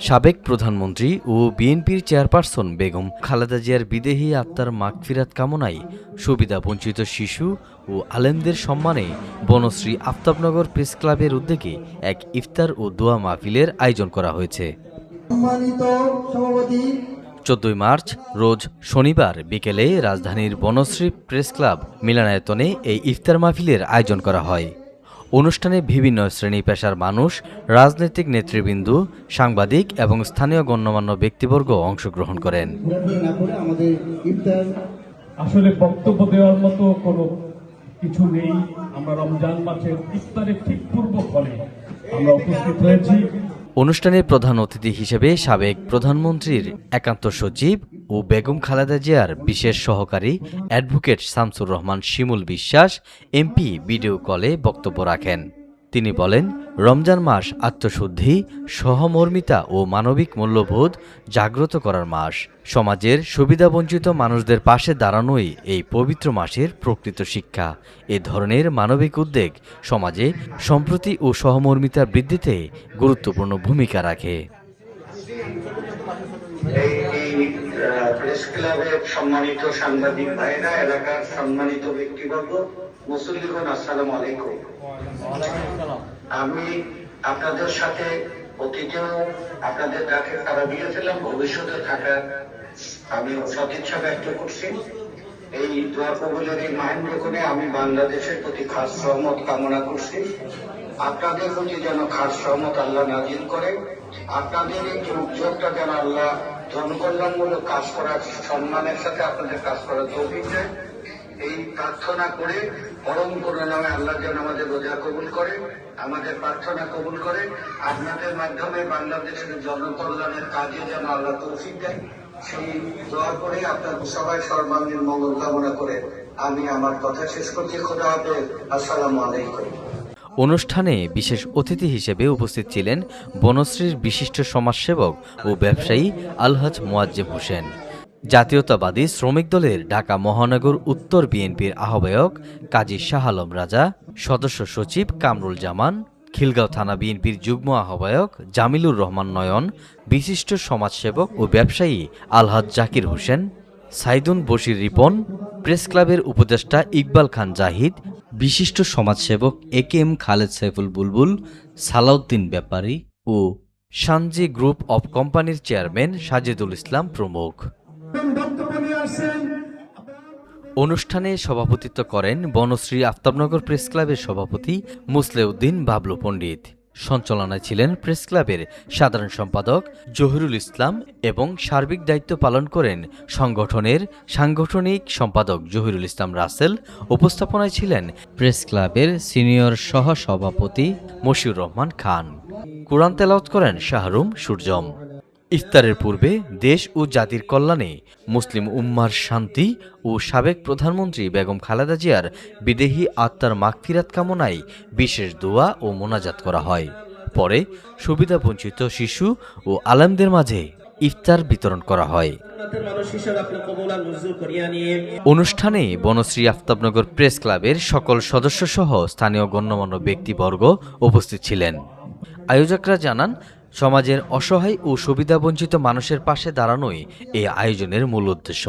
সাবেক প্রধানমন্ত্রী ও বিএনপির চেয়ারপারসন বেগম খালেদা জিয়ার বিদেহী আত্মার মাগফিরাত কামনায় সুবিধা বঞ্চিত শিশু ও আলেমদের সম্মানে বনশ্রী আফতাবনগর প্রেস ক্লাবের উদ্যোগে এক ইফতার ও দোয়া মাহফিলের আয়োজন করা হয়েছে। 14 মার্চ রোজ শনিবার বিকেলে রাজধানীর বনশ্রী প্রেস ক্লাব মিলনায়তনে এই ইফতার মাহফিলের আয়োজন করা হয়। অনুষ্ঠানে বিভিন্ন শ্রেণী পেশার মানুষ, রাজনৈতিক নেতৃবৃন্দ, সাংবাদিক এবং স্থানীয় গণ্যমান্য ব্যক্তিবর্গ অংশগ্রহণ করেন। আসলে বক্তব্য দেওয়ার মতো কোনো কিছু নেই। আমরা রমজান মাসের ইফতারের ঠিক পূর্ব ফলে আমরা উপস্থিত হয়েছি। অনুষ্ঠানে প্রধান অতিথি হিসেবে সাবেক প্রধানমন্ত্রীর একান্ত সচিব ও বেগম খালেদা জিয়ার বিশেষ সহকারী advocate Shamsur Rahman Shimul Biswas MP video কলে বক্তব্য রাখেন। তিনি বলেন, রমজান মাস আত্মশুদ্ধি, সহমর্মিতা ও মানবিক মূল্যবোধ জাগ্রত করার মাস। সমাজের সুবিধাবঞ্চিত মানুষদের পাশে দাঁড়ানোই এই পবিত্র মাসের প্রকৃত শিক্ষা। এ ধরনের মানবিক উদ্যোগ সমাজে সম্প্রীতি ও সহমর্মিতা বৃদ্ধিতে গুরুত্বপূর্ণ ভূমিকা রাখে। প্রেস ক্লাবের সম্মানিত সাংবাদিক ভাইরা, এলাকার সম্মানিত ব্যক্তিবর্গ, মুসল্লিগণ, আসসালামু আলাইকুম। আমি আপনাদের সাথে অতীতেও আপনাদের ডাকে সাড়া দিয়েছিলাম, ভবিষ্যতে থাকার আমি সদিচ্ছা ব্যক্ত করছি। এই দোয়া কবুলের এই মাহেন্দ্রক্ষণে আমি বাংলাদেশের প্রতি খাস সহমত কামনা করছি। আপনাদের প্রতি যেন খাস সহমত আল্লাহ নাজিল করে, আপনাদের এই উদ্যোগটা যেন আল্লাহ জনকল্যাণমূলক কাজ করার সম্মানের সাথে আপনাদের কাজ করার তৌফিক দেয়। এই প্রার্থনা করে পরম করুণাময় আল্লাহ যেন আমাদের রোজা কবুল করে, আমাদের প্রার্থনা কবুল করে, আপনাদের মাধ্যমে বাংলাদেশের জনকল্যাণের কাজে যেন আল্লাহ তৌফিক দেয়, সেই দোয়া করে আপনার সবাই সর্বাঙ্গীন মঙ্গল কামনা করে আমি আমার কথা শেষ করছি। খোদা হাফেজ, আসসালামু আলাইকুম। অনুষ্ঠানে বিশেষ অতিথি হিসেবে উপস্থিত ছিলেন বনশ্রীর বিশিষ্ট সমাজসেবক ও ব্যবসায়ী আলহাজ মোয়াজ্জেম হোসেন, জাতীয়তাবাদী শ্রমিক দলের ঢাকা মহানগর উত্তর বিএনপির আহ্বায়ক কাজী শাহ আলম রাজা, সদস্য সচিব কামরুল জামান, খিলগাঁও থানা বিএনপির যুগ্ম আহ্বায়ক জামিলুর রহমান নয়ন, বিশিষ্ট সমাজসেবক ও ব্যবসায়ী আলহাজ জাকির হোসেন, সাইদুন বশির রিপন, প্রেস ক্লাবের উপদেষ্টা ইকবাল খান জাহিদ, বিশিষ্ট সমাজসেবক একেএম খালেদ সাইফুল বুলবুল, সালাউদ্দিন ব্যাপারী ও সানজি গ্রুপ অব কোম্পানির চেয়ারম্যান সাজিদুল ইসলাম প্রমুখ। অনুষ্ঠানে সভাপতিত্ব করেন বনশ্রী আফতাবনগর প্রেস ক্লাবের সভাপতি মুসলেউদ্দিন বাবলু পণ্ডিত। সঞ্চালনায় ছিলেন প্রেস ক্লাবের সাধারণ সম্পাদক জহিরুল ইসলাম এবং সার্বিক দায়িত্ব পালন করেন সংগঠনের সাংগঠনিক সম্পাদক জহিরুল ইসলাম রাসেল। উপস্থাপনায় ছিলেন প্রেস ক্লাবের সিনিয়র সহ সভাপতি মশিউর রহমান খান। কুরআন তেলাওয়াত করেন শাহরুম সূর্যম। ইফতারের পূর্বে দেশ ও জাতির কল্যাণে, মুসলিম উম্মার শান্তি ও সাবেক প্রধানমন্ত্রী বেগম খালেদা জিয়ার বিদেহী আত্মার মাগফিরাত কামনায় বিশেষ দোয়া ও মোনাজাত করা হয়। পরে সুবিধাবঞ্চিত শিশু ও আলেমদের মাঝে ইফতার বিতরণ করা হয়। অনুষ্ঠানে বনশ্রী আফতাবনগর প্রেস ক্লাবের সকল সদস্য সহ স্থানীয় গণ্যমান্য ব্যক্তিবর্গ উপস্থিত ছিলেন। আয়োজকরা জানান, সমাজের অসহায় ও সুবিধাবঞ্চিত মানুষের পাশে দাঁড়ানোই এই আয়োজনের মূল উদ্দেশ্য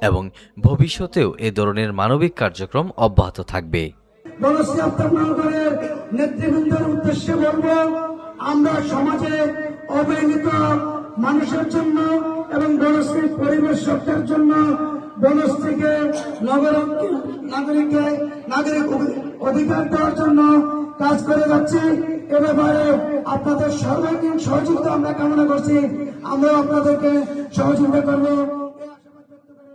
এবং ভবিষ্যতেও এ ধরনের মানবিক কার্যক্রম অব্যাহত থাকবে। বনশ্রী আফতাবনগরের নেতৃবৃন্দের উদ্দেশ্যে বলবো, আমরা সমাজে অবহেলিত মানুষের জন্য এবং বনশ্রীর পরিবেশ রক্ষার জন্য বনশ্রীকে নাগরিক অধিকার দেওয়ার জন্য কাজ করে যাচ্ছি। এ ব্যাপারে আপনাদের সর্বাঙ্গীন সহযোগিতা আমরা কামনা করছি। আমরা আপনাদেরকে সহযোগিতা করব।